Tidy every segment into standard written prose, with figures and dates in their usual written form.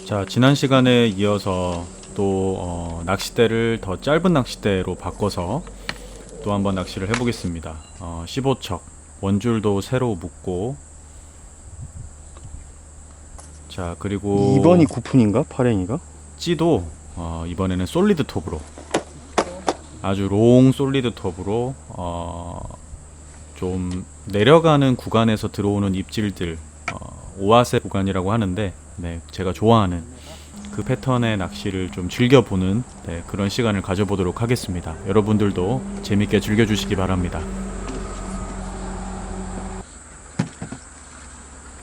자, 지난 시간에 이어서 또 낚싯대를 더 짧은 낚싯대로 바꿔서 또 한번 낚시를 해보겠습니다. 15척 원줄도 새로 묶고, 자, 그리고 2번이 9푼인가? 파랭이가? 찌도 이번에는 솔리드 톱으로, 아주 롱 솔리드 톱으로 좀 내려가는 구간에서 들어오는 입질들, 오아세 구간이라고 하는데, 네, 제가 좋아하는 그 패턴의 낚시를 좀 즐겨보는, 네, 그런 시간을 가져보도록 하겠습니다. 여러분들도 재밌게 즐겨주시기 바랍니다.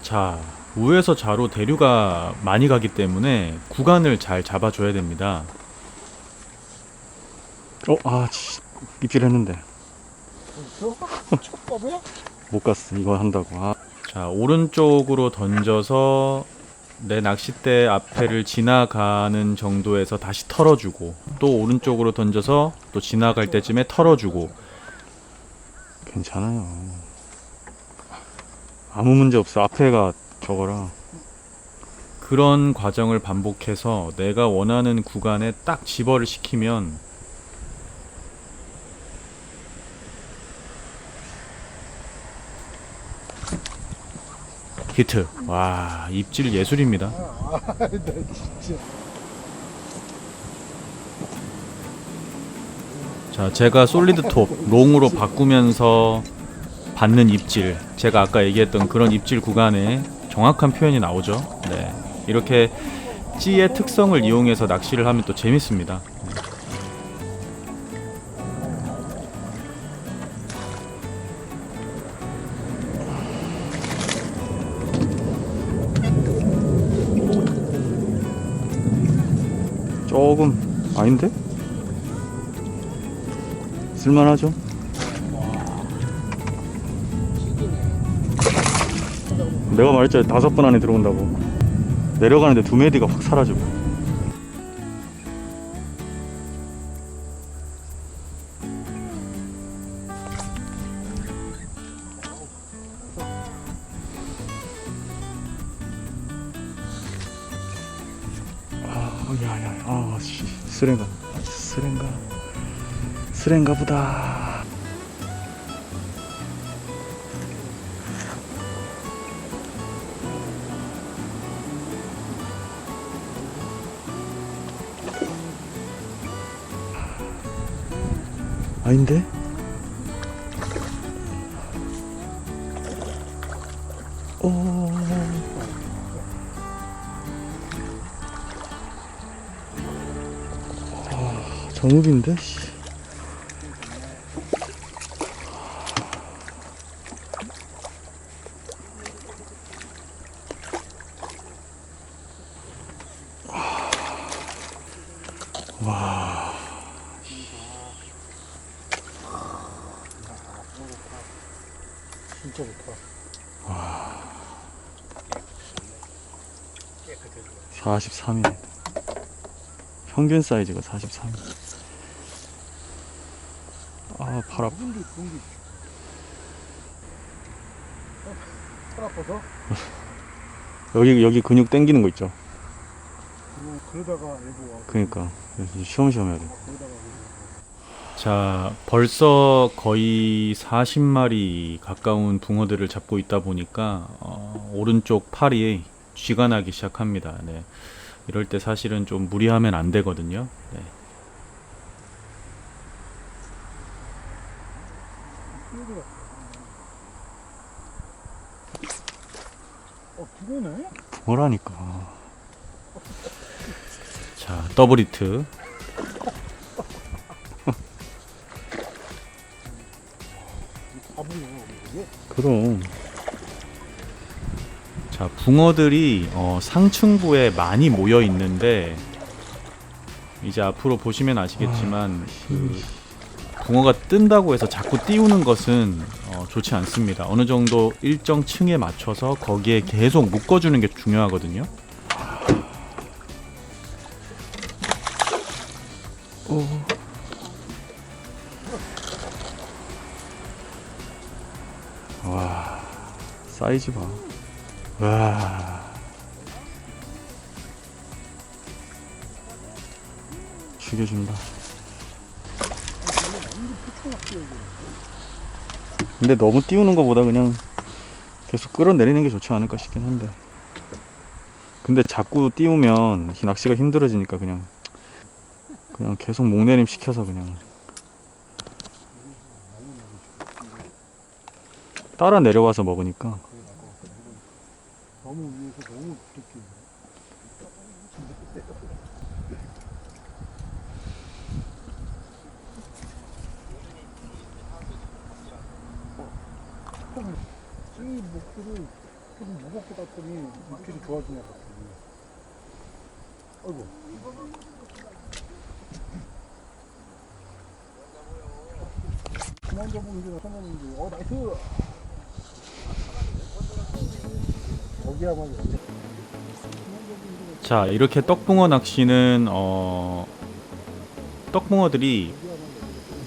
자, 우에서 좌로 대류가 많이 가기 때문에 구간을 잘 잡아줘야 됩니다. 입질했는데 첩밥이야? 못 갔어. 이거 한다고. 자, 오른쪽으로 던져서 내 낚싯대 앞에를 지나가는 정도에서 다시 털어주고, 또 오른쪽으로 던져서 또 지나갈 때쯤에 털어주고. 괜찮아요. 아무 문제 없어. 앞에가 저거라. 그런 과정을 반복해서 내가 원하는 구간에 딱 집어를 시키면 히트. 와, 입질 예술입니다. 나 진짜. 자, 제가 솔리드 톱 롱으로 바꾸면서 받는 입질, 제가 아까 얘기했던 그런 입질 구간에 정확한 표현이 나오죠. 네, 이렇게 찌의 특성을 이용해서 낚시를 하면 또 재밌습니다. 조금 아닌데? 쓸만하죠? 내가 말했잖아. 5번 안에 들어온다고. 내려가는데 2메디가 확 사라지고. 야야, 씨, 쓰렌가 보다. 아닌데? 정읍인데? 씨. 와. 진짜 좋다. 43일. 평균 사이즈가 43일. 팔 아파. 그런 게. 팔 아파서? 여기 근육 당기는 거 있죠? 그러다가 일부 와. 그러니까 쉬엄쉬엄 해야 돼. 자, 벌써 거의 40마리 가까운 붕어들을 잡고 있다 보니까 오른쪽 팔이 쥐가 나기 시작합니다. 네, 이럴 때 사실은 좀 무리하면 안 되거든요. 네. 붕어네? 붕어라니까. 자, 더블 히트. 바보네, 이게. 그럼. 자, 붕어들이 상층부에 많이 모여 있는데, 이제 앞으로 보시면 아시겠지만 그 붕어가 뜬다고 해서 자꾸 띄우는 것은 좋지 않습니다. 어느 정도 일정 층에 맞춰서 거기에 계속 묶어주는 게 중요하거든요. 와, 사이즈 봐. 와. 죽여준다. 근데 너무 띄우는 것보다 그냥 계속 끌어내리는 게 좋지 않을까 싶긴 한데. 근데 자꾸 띄우면 이 낚시가 힘들어지니까 그냥 계속 목내림 시켜서 그냥 따라 내려와서 먹으니까. 너무 위에서 너무 두껍게. 이 목줄을 조금 무겁게 갔더니 목줄이 좋아지냐 같더니. 아이고. 그만 잡으면 이제 손을 나이스. 거기야말로. 자, 이렇게 떡붕어 낚시는 떡붕어들이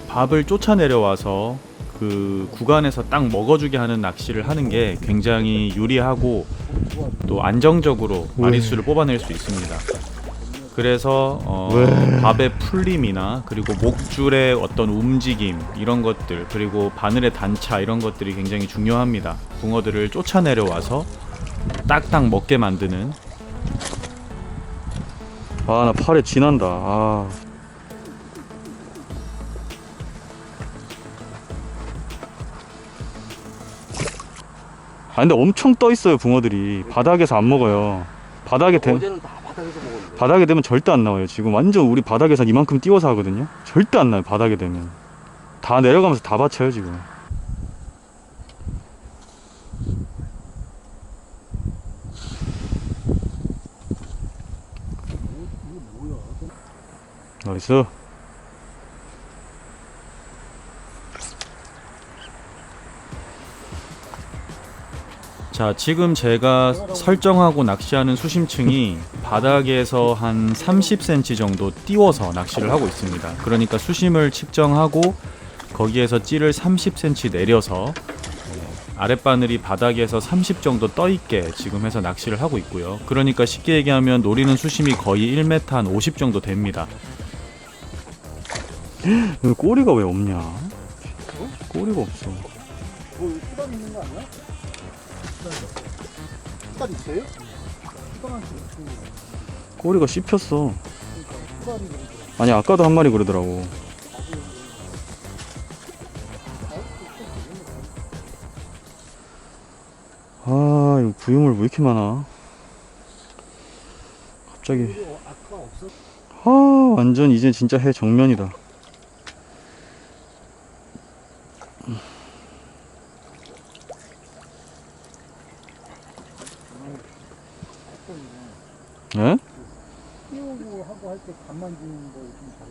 밥을 쫓아 내려와서 그 구간에서 딱 먹어주게 하는 낚시를 하는 게 굉장히 유리하고 또 안정적으로 마리수를 뽑아낼 수 있습니다. 그래서 밥의 풀림이나 그리고 목줄의 어떤 움직임 이런 것들, 그리고 바늘의 단차 이런 것들이 굉장히 중요합니다. 붕어들을 쫓아 내려와서 딱딱 먹게 만드는. 아, 나 팔에 쥐난다. 아. 근데 엄청 떠 있어요, 붕어들이. 바닥에서 안 먹어요. 어제는 다 바닥에서 먹었는데. 바닥에 되면 절대 안 나와요. 지금 완전 우리 바닥에서 이만큼 띄워서 하거든요. 절대 안 나요, 바닥에 되면. 다 내려가면서 다 받쳐요, 지금. 나이스. 자, 지금 제가 설정하고 낚시하는 수심층이 바닥에서 한 30cm 정도 띄워서 낚시를 하고 있습니다. 그러니까 수심을 측정하고 거기에서 찌를 30cm 내려서 아랫바늘이 바닥에서 30 정도 떠있게 지금 해서 낚시를 하고 있고요. 그러니까 쉽게 얘기하면 노리는 수심이 거의 1m 한 50 정도 됩니다. 여기 꼬리가 왜 없냐? 꼬리가 없어. 뭐 수단 있는 거 아니야? 수단 있어요? 수단한 게 꼬리가 씹혔어. 그러니까 수단이 너무 좋아. 아니, 아까도 한 마리 그러더라고. 아, 이거 부유물 왜 이렇게 많아? 갑자기. 아까 없어? 아, 완전 이제 진짜 해 정면이다. 예? 띄우고 하고 할 때 간 만지는 거 좀 잘해.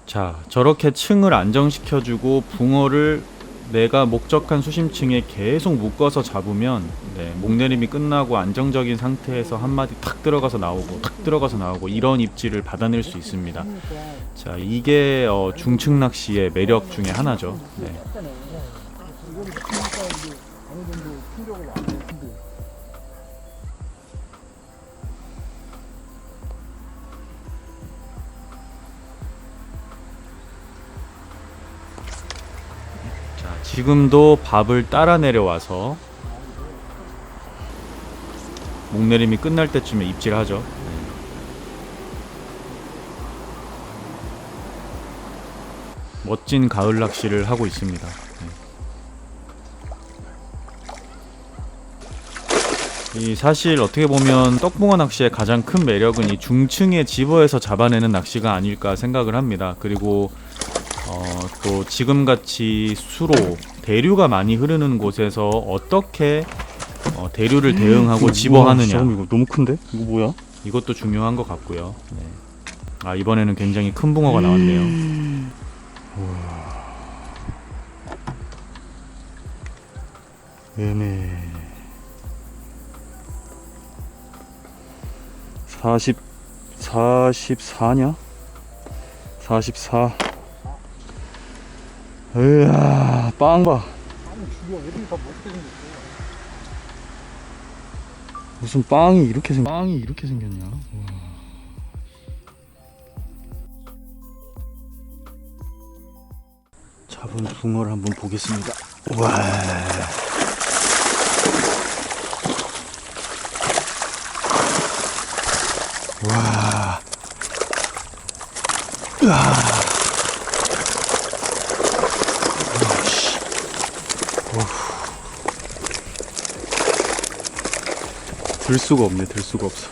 자, 저렇게 층을 안정시켜주고 붕어를 내가 목적한 수심층에 계속 묶어서 잡으면 목내림이 끝나고 안정적인 상태에서 한 마디 탁 들어가서 나오고 탁 들어가서 나오고 이런 입질을 받아낼 수 있습니다. 자, 이게 중층 낚시의 매력 중에 하나죠. 네. 이거는 그러니까 이제 어느 정도 충격을 안 했는데. 자, 지금도 밥을 따라 내려와서 목내림이 끝날 때쯤에 입질하죠. 멋진 가을 낚시를 하고 있습니다. 이 사실 어떻게 보면 떡붕어 낚시의 가장 큰 매력은 이 중층에 집어에서 잡아내는 낚시가 아닐까 생각을 합니다. 그리고 또 지금같이 수로 대류가 많이 흐르는 곳에서 어떻게 대류를 대응하고 집어하느냐, 이거 너무 큰데? 이거 뭐야? 이것도 중요한 것 같고요. 네. 아, 이번에는 굉장히 큰 붕어가 나왔네요. 얘네 44냐? 44. 으아, 빵 봐. 아니 죽여 애들이 다 못해 생겼어. 무슨 빵이 이렇게 생겼냐? 와. 잡은 붕어를 한번 보겠습니다. 와. 와. 으아. 오씨. 들 수가 없네, 들 수가 없어.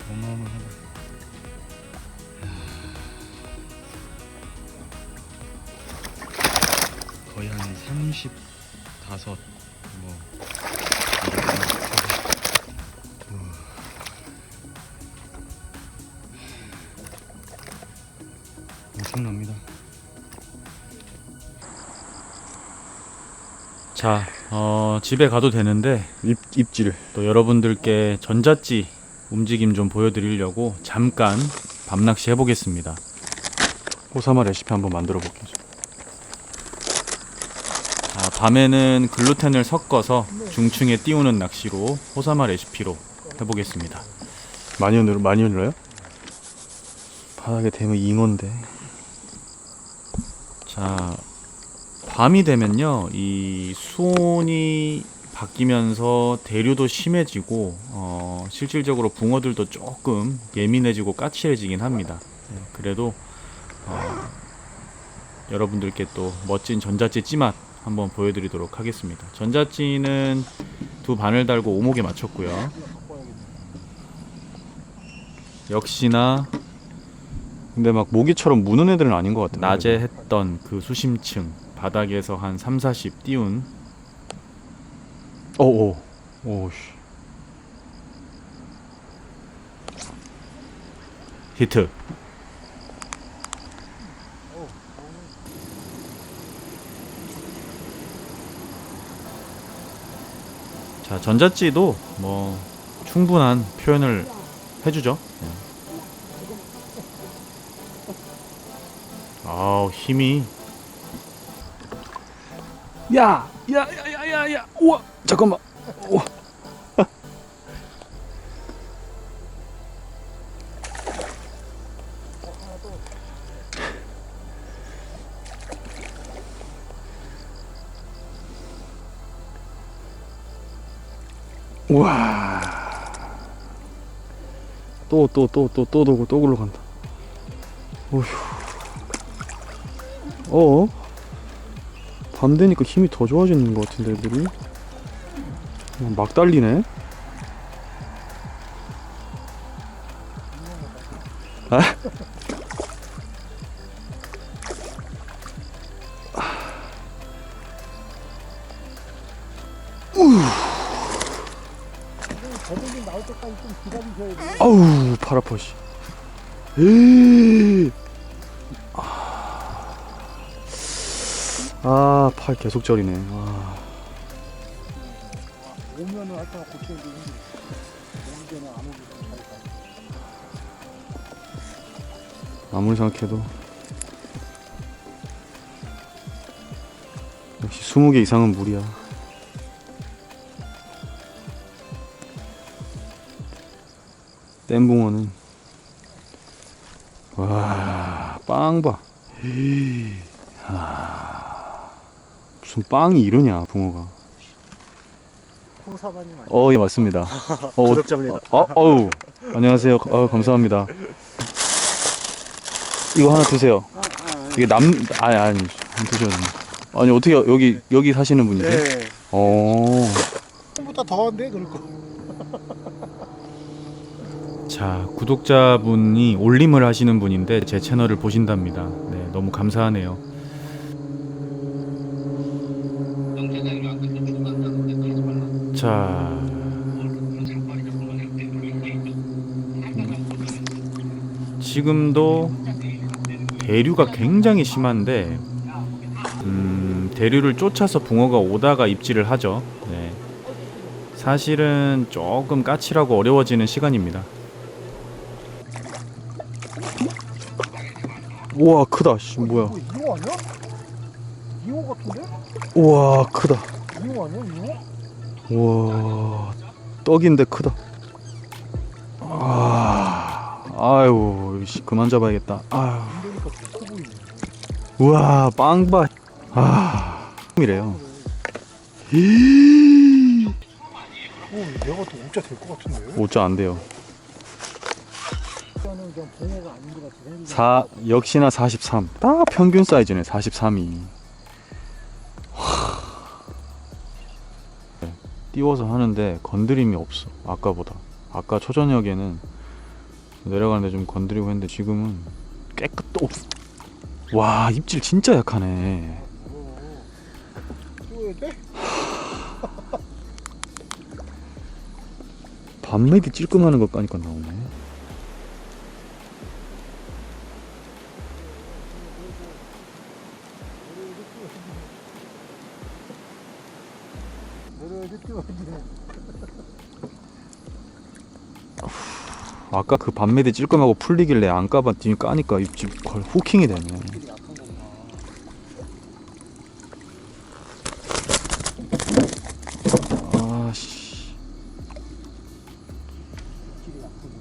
어마어마하네. 거의 한 35, 뭐. 엄청납니다. 자, 집에 가도 되는데 입질. 또 여러분들께 전자찌 움직임 좀 보여드리려고 잠깐 밤낚시 해보겠습니다. 호사마 레시피 한번 만들어 볼게요. 자, 밤에는 글루텐을 섞어서 중층에 띄우는 낚시로 호사마 레시피로 해보겠습니다. 많이 흔들어요? 바닥에 대면 잉어인데. 자, 밤이 되면요, 이 수온이 바뀌면서 대류도 심해지고 실질적으로 붕어들도 조금 예민해지고 까칠해지긴 합니다. 네, 그래도 여러분들께 또 멋진 전자찌 찌맛 한번 보여드리도록 하겠습니다. 전자찌는 두 바늘 달고 오목에 맞췄고요. 역시나 근데 막 모기처럼 무는 애들은 아닌 것 같아요. 낮에 했던 그 수심층 바닥에서 한 3, 40 띄운 오씨. 히트. 자, 전자찌도 뭐 충분한 표현을 해주죠. 네. 아우, 힘이. 야, 우와, 잠깐만. 우와. 우와. 또 돌고 또 굴러간다. 어휴. 밤 되니까 힘이 더 좋아지는 것 같은데 애들이 그냥 막 달리네. 아? 저들이 나올 때까지 좀 기다리셔야 돼. 아우, 팔 아파 씨. 에이. 아, 팔 계속 저리네. 와. 오면은 할 때가 고쳐야 되는데 오기 전에 안 오기 잘했다. 아무리 생각해도 역시 20개 이상은 무리야. 땜붕어는 와, 빵 봐. 무슨 빵이 이러냐, 붕어가. 호사반이 맞아. 예, 맞습니다. 구독자입니다. 어우, 안녕하세요. 감사합니다. 이거 하나 드세요. 이게 아니, 안 드셔도 됩니다. 아니, 어떻게, 여기 사시는 분이세요? 네. 처음부터 더한데 그럴 거. 자, 구독자분이 올림을 하시는 분인데 제 채널을 보신답니다. 네, 너무 감사하네요. 자, 지금도 대류가 굉장히 심한데 대류를 쫓아서 붕어가 오다가 입질을 하죠. 네. 사실은 조금 까칠하고 어려워지는 시간입니다. 우와 크다. 씨 뭐야. 이거 잉어 아니야? 잉어 같은데? 우와 크다. 잉어 아니야? 잉어? 우와 떡인데 크다. 아유 씨, 그만 잡아야겠다. 아유. 그러니까 커 보이네. 우와 빵바. 이래요. 내가 더 오자 될 것 같은데? 5자 안 돼요. 오자는 그냥 붕어가 아닌 것 같아. 생긴 4 역시나 43. 딱 평균 사이즈네 43이. 띄워서 하는데 건드림이 없어. 아까보다. 아까 초저녁에는 내려가는데 좀 건드리고 했는데 지금은 깨끗도 없어. 와 입질 진짜 약하네. 띄워야 돼? 밤매기 찔끔하는 것 까니까 나오네. 내려야지 띄워야지. 아까 그 밤매디 찔끔하고 풀리길래 안 까봤더니 까니까 입질 거의 후킹이 되네. 딜이 약한 거구나. 아씨. 딜이 약하구나.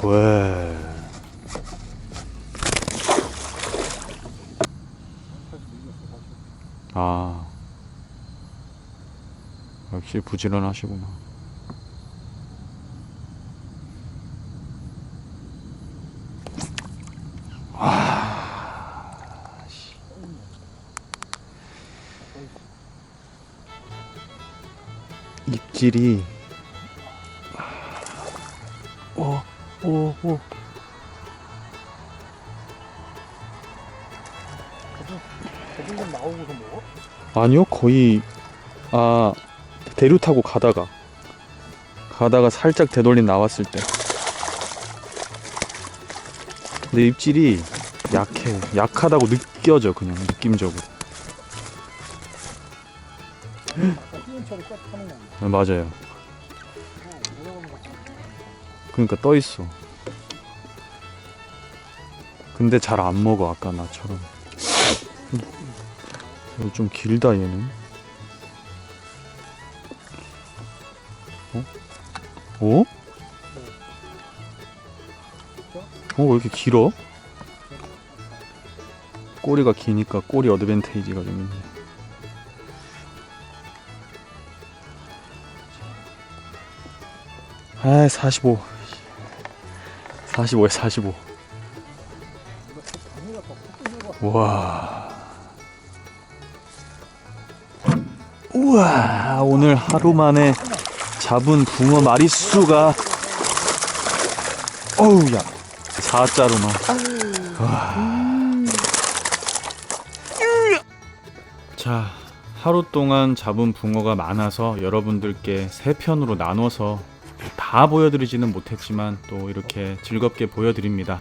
왜? 아. 역시 부지런하시구나. 입질이 오. 거북이 나오고서 먹어? 아니요 거의 대류 타고 가다가 살짝 되돌림 나왔을 때. 근데 입질이 약하다고 느껴져. 그냥 느낌적으로. 아까 휘은처럼 꽉 타는 거 아니야? 맞아요. 내려가는 거 같아. 그러니까 떠 있어. 근데 잘 안 먹어 아까 나처럼. 이거 좀 길다 얘는. 어? 왜 이렇게 길어? 꼬리가 기니까 꼬리 어드밴테이지가 좀 있네. 아, 45. 45야, 45. 우와. 우와, 오늘 하루 만에 잡은 붕어 마리수가 어우, 야. 4자로나. 자, 하루 동안 잡은 붕어가 많아서 여러분들께 3편으로 나눠서 다 보여드리지는 못했지만 또 이렇게 즐겁게 보여드립니다.